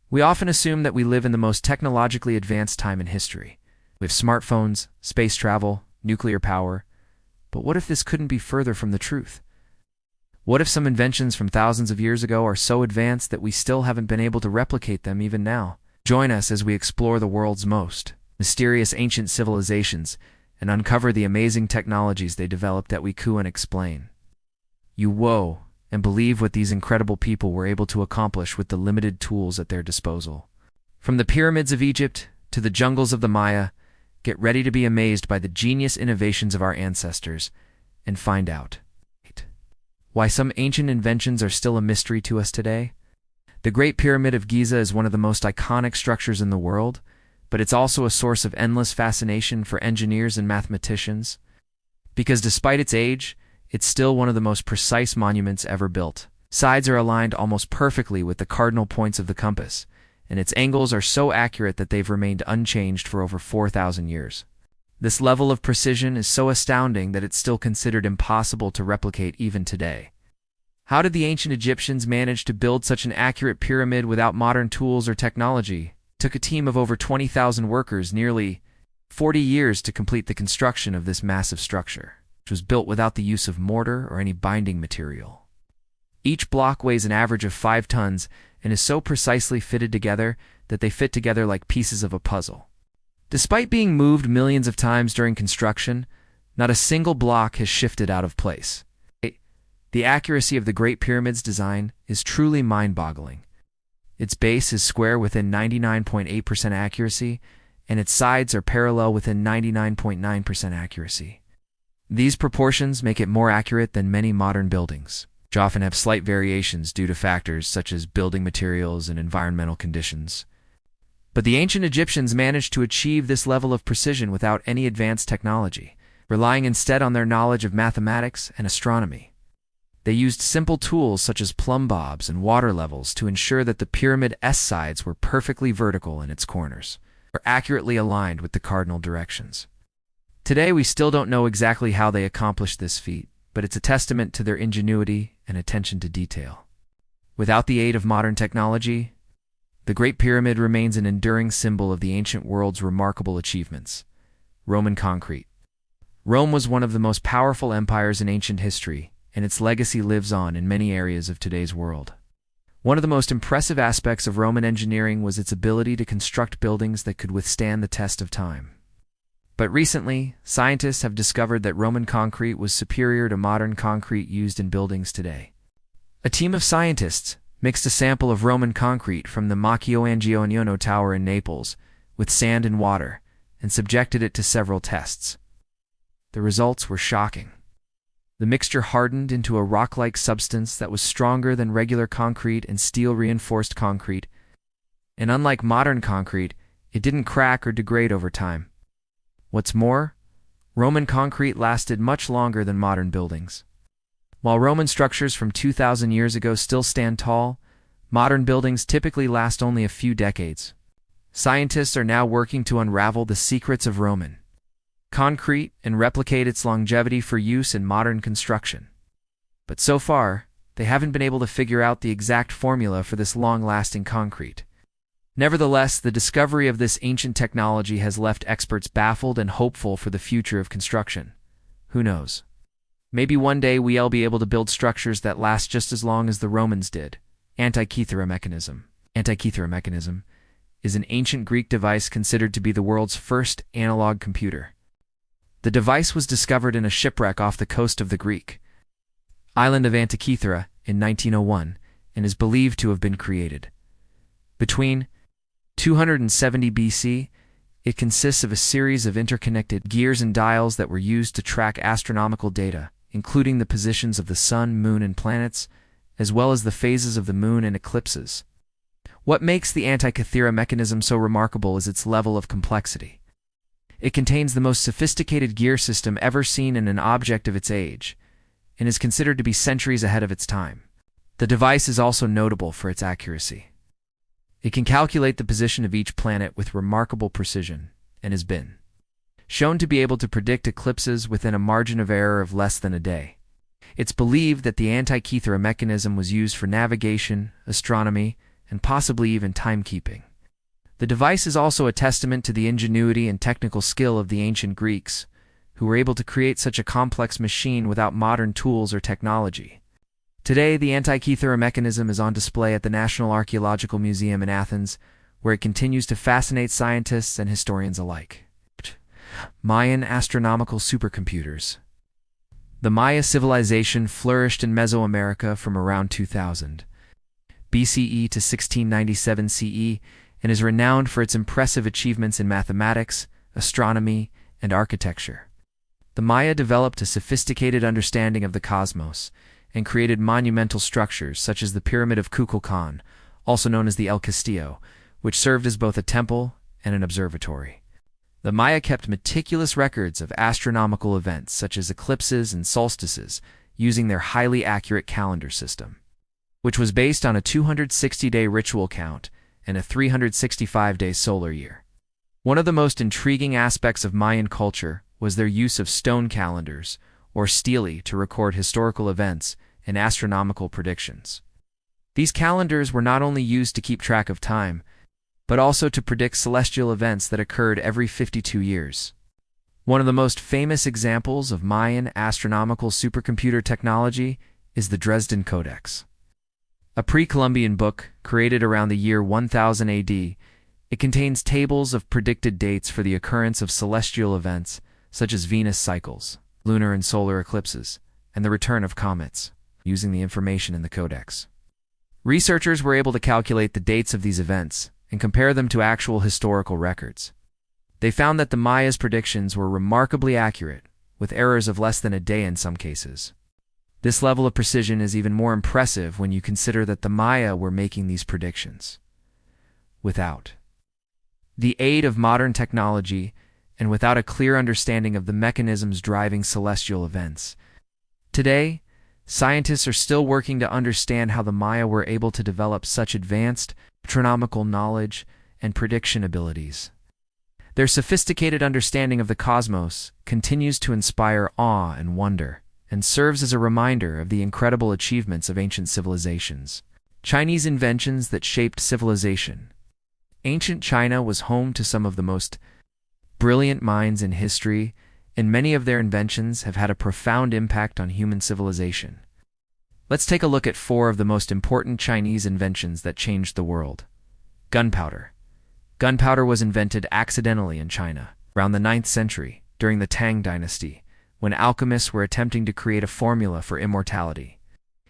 We often assume that we live in the most technologically advanced time in history. We have smartphones, space travel, nuclear power. But what if this couldn't be further from the truth? What if some inventions from thousands of years ago are so advanced that we still haven't been able to replicate them even now? Join us as we explore the world's most mysterious ancient civilizations and uncover the amazing technologies they developed that we can't explain. You woe and believe what these incredible people were able to accomplish with the limited tools at their disposal. From the pyramids of Egypt to the jungles of the Maya, get ready to be amazed by the genius innovations of our ancestors and find out why some ancient inventions are still a mystery to us today. The Great Pyramid of Giza is one of the most iconic structures in the world, but it's also a source of endless fascination for engineers and mathematicians, because despite its age, it's still one of the most precise monuments ever built. Sides are aligned almost perfectly with the cardinal points of the compass, and its angles are so accurate that they've remained unchanged for over 4,000 years. This level of precision is so astounding that it's still considered impossible to replicate even today. How did the ancient Egyptians manage to build such an accurate pyramid without modern tools or technology? It took a team of over 20,000 workers nearly 40 years to complete the construction of this massive structure, which was built without the use of mortar or any binding material. Each block weighs an average of 5 tons and is so precisely fitted together that they fit together like pieces of a puzzle. Despite being moved millions of times during construction, not a single block has shifted out of place. The accuracy of the Great Pyramid's design is truly mind-boggling. Its base is square within 99.8% accuracy, and its sides are parallel within 99.9% accuracy. These proportions make it more accurate than many modern buildings, which often have slight variations due to factors such as building materials and environmental conditions. But the ancient Egyptians managed to achieve this level of precision without any advanced technology, relying instead on their knowledge of mathematics and astronomy. They used simple tools such as plumb bobs and water levels to ensure that the pyramid's sides were perfectly vertical in its corners, or accurately aligned with the cardinal directions. Today we still don't know exactly how they accomplished this feat, but it's a testament to their ingenuity and attention to detail. Without the aid of modern technology, the Great Pyramid remains an enduring symbol of the ancient world's remarkable achievements. Roman concrete. Rome was one of the most powerful empires in ancient history, and its legacy lives on in many areas of today's world. One of the most impressive aspects of Roman engineering was its ability to construct buildings that could withstand the test of time. But recently, scientists have discovered that Roman concrete was superior to modern concrete used in buildings today. A team of scientists mixed a sample of Roman concrete from the Michelangelo Tower in Naples with sand and water and subjected it to several tests. The results were shocking. The mixture hardened into a rock-like substance that was stronger than regular concrete and steel-reinforced concrete, and unlike modern concrete, it didn't crack or degrade over time. What's more, Roman concrete lasted much longer than modern buildings. While Roman structures from 2,000 years ago still stand tall, modern buildings typically last only a few decades. Scientists are now working to unravel the secrets of Roman concrete and replicate its longevity for use in modern construction. But so far, they haven't been able to figure out the exact formula for this long-lasting concrete. Nevertheless, the discovery of this ancient technology has left experts baffled and hopeful for the future of construction. Who knows? Maybe one day we'll be able to build structures that last just as long as the Romans did. Antikythera mechanism. Antikythera mechanism is an ancient Greek device considered to be the world's first analog computer. The device was discovered in a shipwreck off the coast of the Greek island of Antikythera in 1901 and is believed to have been created between 270 BC. It consists of a series of interconnected gears and dials that were used to track astronomical data, including the positions of the sun, moon, and planets, as well as the phases of the moon and eclipses. What makes the Antikythera mechanism so remarkable is its level of complexity. It contains the most sophisticated gear system ever seen in an object of its age, and is considered to be centuries ahead of its time. The device is also notable for its accuracy. It can calculate the position of each planet with remarkable precision, and has been shown to be able to predict eclipses within a margin of error of less than a day. It's believed that the Antikythera mechanism was used for navigation, astronomy, and possibly even timekeeping. The device is also a testament to the ingenuity and technical skill of the ancient Greeks, who were able to create such a complex machine without modern tools or technology. Today, the Antikythera mechanism is on display at the National Archaeological Museum in Athens, where it continues to fascinate scientists and historians alike. Mayan astronomical supercomputers. The Maya civilization flourished in Mesoamerica from around 2000 BCE to 1697 CE and is renowned for its impressive achievements in mathematics, astronomy, and architecture. The Maya developed a sophisticated understanding of the cosmos and created monumental structures such as the Pyramid of Kukulkan, also known as the El Castillo, which served as both a temple and an observatory. The Maya kept meticulous records of astronomical events such as eclipses and solstices using their highly accurate calendar system, which was based on a 260-day ritual count and a 365-day solar year. One of the most intriguing aspects of Mayan culture was their use of stone calendars, or stelae, to record historical events and astronomical predictions. These calendars were not only used to keep track of time, but also to predict celestial events that occurred every 52 years. One of the most famous examples of Mayan astronomical supercomputer technology is the Dresden Codex. A pre-Columbian book created around the year 1000 AD, it contains tables of predicted dates for the occurrence of celestial events such as Venus cycles, lunar and solar eclipses, and the return of comets, using the information in the codex. Researchers were able to calculate the dates of these events and compare them to actual historical records. They found that the Maya's predictions were remarkably accurate, with errors of less than a day in some cases. This level of precision is even more impressive when you consider that the Maya were making these predictions without the aid of modern technology and without a clear understanding of the mechanisms driving celestial events. Today, scientists are still working to understand how the Maya were able to develop such advanced astronomical knowledge and prediction abilities. Their sophisticated understanding of the cosmos continues to inspire awe and wonder, and serves as a reminder of the incredible achievements of ancient civilizations. Chinese inventions that shaped civilization. Ancient China was home to some of the most brilliant minds in history, and many of their inventions have had a profound impact on human civilization. Let's take a look at 4 of the most important Chinese inventions that changed the world. Gunpowder. Gunpowder was invented accidentally in China around the 9th century during the Tang dynasty, when alchemists were attempting to create a formula for immortality.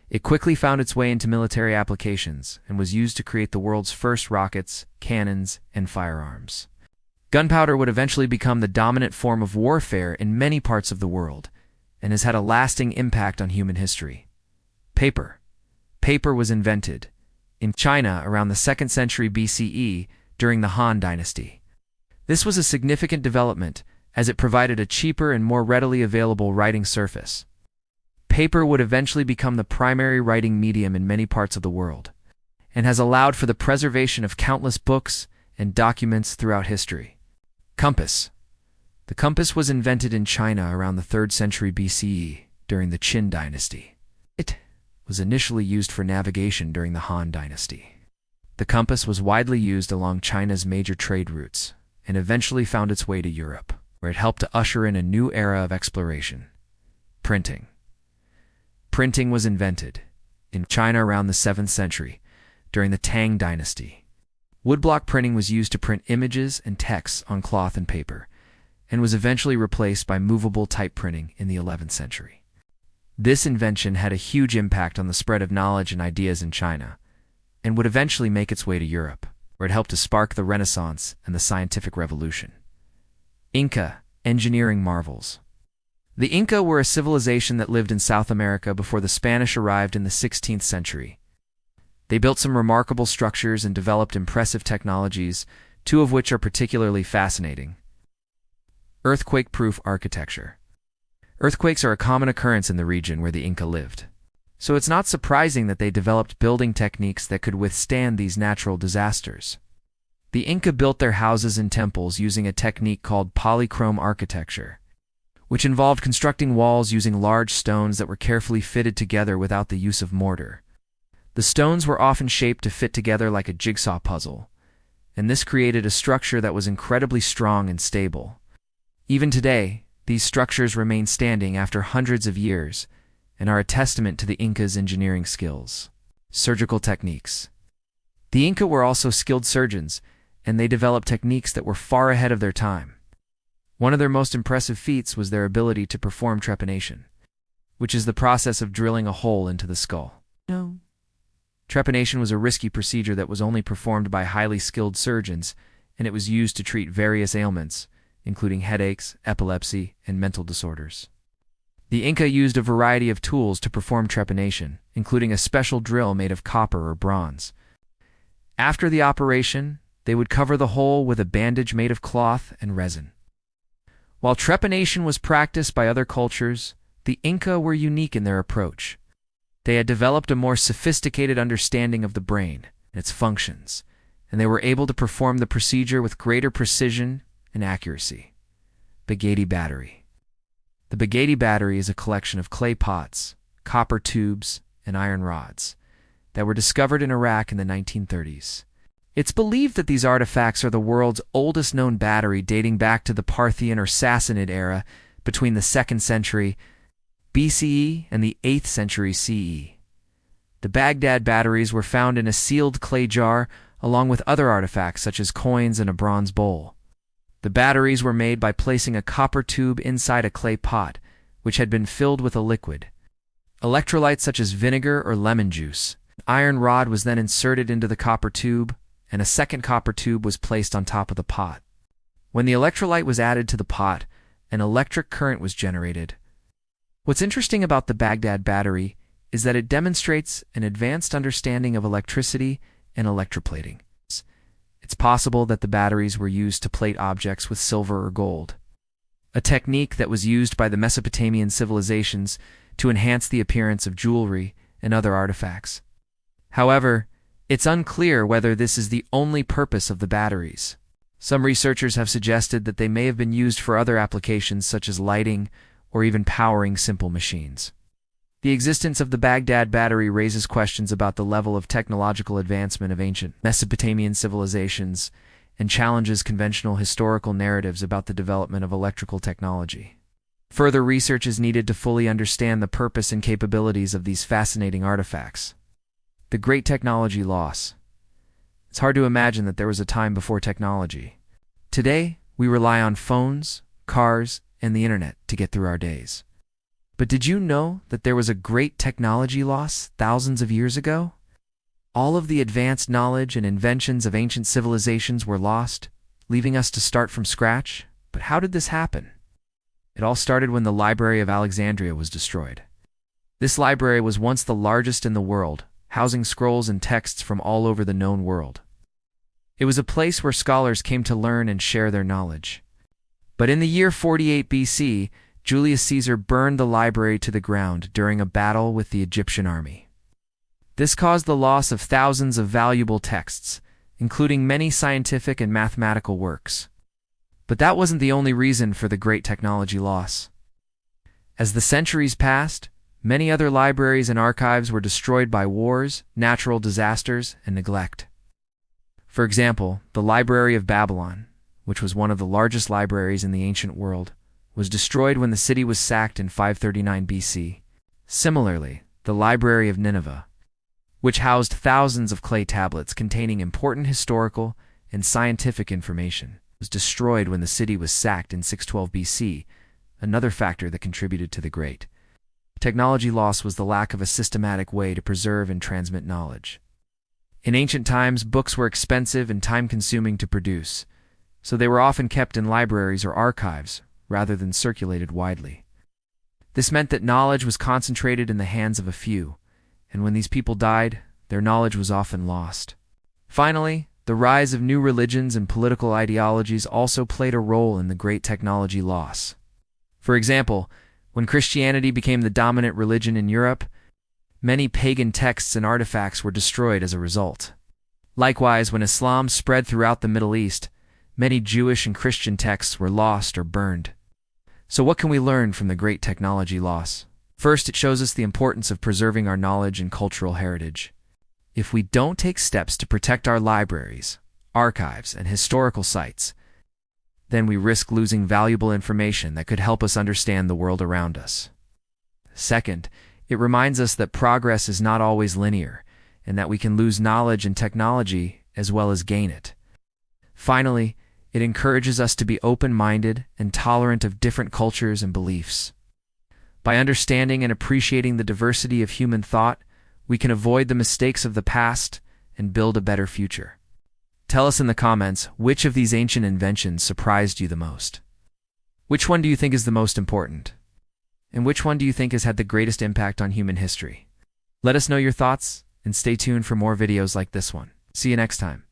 It quickly found its way into military applications and was used to create the world's first rockets, cannons, and firearms. Gunpowder would eventually become the dominant form of warfare in many parts of the world, and has had a lasting impact on human history. Paper. Paper was invented in China around the 2nd century BCE during the Han dynasty. This was a significant development as it provided a cheaper and more readily available writing surface. Paper would eventually become the primary writing medium in many parts of the world, and has allowed for the preservation of countless books and documents throughout history. Compass. The compass was invented in China around the 3rd century BCE during the Qin dynasty. It was initially used for navigation during the Han dynasty. The compass was widely used along China's major trade routes, and eventually found its way to Europe, where it helped to usher in a new era of exploration. Printing. Printing was invented in China around the 7th century during the Tang dynasty. Woodblock printing was used to print images and texts on cloth and paper, and was eventually replaced by movable type printing in the 11th century. This invention had a huge impact on the spread of knowledge and ideas in China, and would eventually make its way to Europe, where it helped to spark the Renaissance and the scientific revolution. Inca, engineering marvels. The Inca were a civilization that lived in South America before the Spanish arrived in the 16th century. They built some remarkable structures and developed impressive technologies, 2 of which are particularly fascinating. Earthquake-proof architecture. Earthquakes are a common occurrence in the region where the Inca lived, so it's not surprising that they developed building techniques that could withstand these natural disasters. The Inca built their houses and temples using a technique called polychrome architecture, which involved constructing walls using large stones that were carefully fitted together without the use of mortar. The stones were often shaped to fit together like a jigsaw puzzle, and this created a structure that was incredibly strong and stable. Even today, these structures remain standing after hundreds of years and are a testament to the Incas' engineering skills. Surgical techniques. The Inca were also skilled surgeons, and they developed techniques that were far ahead of their time. One of their most impressive feats was their ability to perform trepanation, which is the process of drilling a hole into the skull. Trepanation was a risky procedure that was only performed by highly skilled surgeons, and it was used to treat various ailments, including headaches, epilepsy, and mental disorders. The Inca used a variety of tools to perform trepanation, including a special drill made of copper or bronze. After the operation, they would cover the hole with a bandage made of cloth and resin. While trepanation was practiced by other cultures, the Inca were unique in their approach. They had developed a more sophisticated understanding of the brain and its functions, and they were able to perform the procedure with greater precision and accuracy. Baghdad Battery. The Baghdad Battery is a collection of clay pots, copper tubes, and iron rods that were discovered in Iraq in the 1930s. It's believed that these artifacts are the world's oldest known battery, dating back to the Parthian or Sassanid era between the 2nd century BCE and the 8th century CE. The Baghdad batteries were found in a sealed clay jar along with other artifacts such as coins and a bronze bowl. The batteries were made by placing a copper tube inside a clay pot, which had been filled with a liquid. Electrolytes such as vinegar or lemon juice. An iron rod was then inserted into the copper tube, and a second copper tube was placed on top of the pot. When the electrolyte was added to the pot, an electric current was generated. What's interesting about the Baghdad Battery is that it demonstrates an advanced understanding of electricity and electroplating. It's possible that the batteries were used to plate objects with silver or gold, a technique that was used by the Mesopotamian civilizations to enhance the appearance of jewelry and other artifacts. However, it's unclear whether this is the only purpose of the batteries. Some researchers have suggested that they may have been used for other applications such as lighting or even powering simple machines. The existence of the Baghdad Battery raises questions about the level of technological advancement of ancient Mesopotamian civilizations and challenges conventional historical narratives about the development of electrical technology. Further research is needed to fully understand the purpose and capabilities of these fascinating artifacts. The Great Technology Loss. It's hard to imagine that there was a time before technology. Today, we rely on phones, cars, and the internet to get through our days. But did you know that there was a great technology loss thousands of years ago? All of the advanced knowledge and inventions of ancient civilizations were lost, leaving us to start from scratch. But how did this happen? It all started when the Library of Alexandria was destroyed. This library was once the largest in the world, housing scrolls and texts from all over the known world. It was a place where scholars came to learn and share their knowledge. But in the year 48 BC, Julius Caesar burned the library to the ground during a battle with the Egyptian army. This caused the loss of thousands of valuable texts, including many scientific and mathematical works. But that wasn't the only reason for the great technology loss. As the centuries passed, many other libraries and archives were destroyed by wars, natural disasters, and neglect. For example, the Library of Babylon, which was one of the largest libraries in the ancient world, was destroyed when the city was sacked in 539 BC. Similarly, the Library of Nineveh, which housed thousands of clay tablets containing important historical and scientific information, was destroyed when the city was sacked in 612 BC, another factor that contributed to the great technology loss was the lack of a systematic way to preserve and transmit knowledge. In ancient times, books were expensive and time-consuming to produce, so they were often kept in libraries or archives rather than circulated widely. This meant that knowledge was concentrated in the hands of a few, and when these people died, their knowledge was often lost. Finally, the rise of new religions and political ideologies also played a role in the great technology loss. For example, when Christianity became the dominant religion in Europe, many pagan texts and artifacts were destroyed as a result. Likewise, when Islam spread throughout the Middle East, many Jewish and Christian texts were lost or burned. So what can we learn from the great technology loss? First, it shows us the importance of preserving our knowledge and cultural heritage. If we don't take steps to protect our libraries, archives, and historical sites, then we risk losing valuable information that could help us understand the world around us. Second, it reminds us that progress is not always linear, and that we can lose knowledge and technology as well as gain it. Finally, it encourages us to be open-minded and tolerant of different cultures and beliefs. By understanding and appreciating the diversity of human thought, we can avoid the mistakes of the past and build a better future. Tell us in the comments which of these ancient inventions surprised you the most. Which one do you think is the most important? And which one do you think has had the greatest impact on human history? Let us know your thoughts and stay tuned for more videos like this one. See you next time.